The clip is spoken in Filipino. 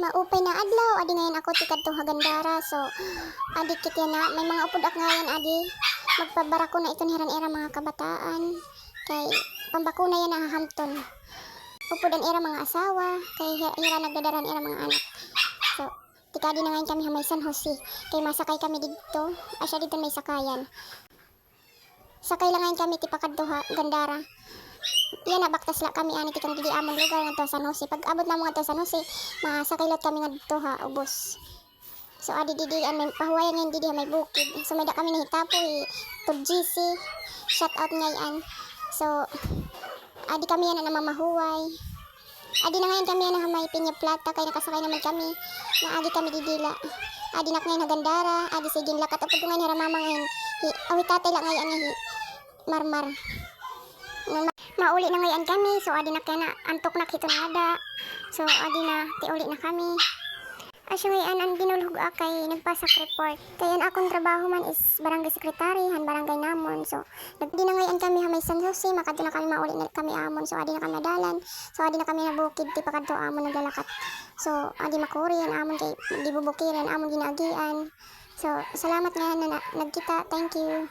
Maupay na adlaw adi ngayon ako ti kadto Hagandara. So adi kit yan na may mga upod ak ngayon adi magpabara ko na ito hiran era mga kabataan kay pambakuna yan nahahamton. Upod an era mga asawa kay hira nagdadaran era mga anak. So tikadi na ngayon kami hamay San Jose kay masakay kami dito. Asya dito may sakayan. Sakay lang ngayon kami ti pakadto Gandara. Yan na baktas la kami ani tikang didi among lugar nga to San Jose. Pag abot na mga to San Jose, masakay lot kami nga dito ubos. So adi didi an may pahuwayan ngayon didi may bukid. So may da kami nahitapo to GC. Shout out ngayon. So adi kami yan na mamahuway. Adi na ngayon kami yan na may Pinya Plata kay nakasakay naman kami. Na adi kami didila. Adi nak ngayon Hagandara, adi sigin lakat upod ngayon haramama ngayon. Awi tatay lang ngayon nga marmar. Mauli na ngayon kami, so adi na kaya na antok na kito nada. So adi na tiuli na kami. Asya ngayon ang dinulhog akay nagpasak report. Kaya akong trabaho man is barangay secretary, han barangay namon. So nagdi na ngayon kami hamay San Jose, makadto na kami mauli na kami amon. So adi na kami nadalan. So adi na kami nabukid ti pakadto amon nagdalakat. So adi makuri yan amon kay di bubukiran amon ginagian. So salamat nga na nagkita. Thank you.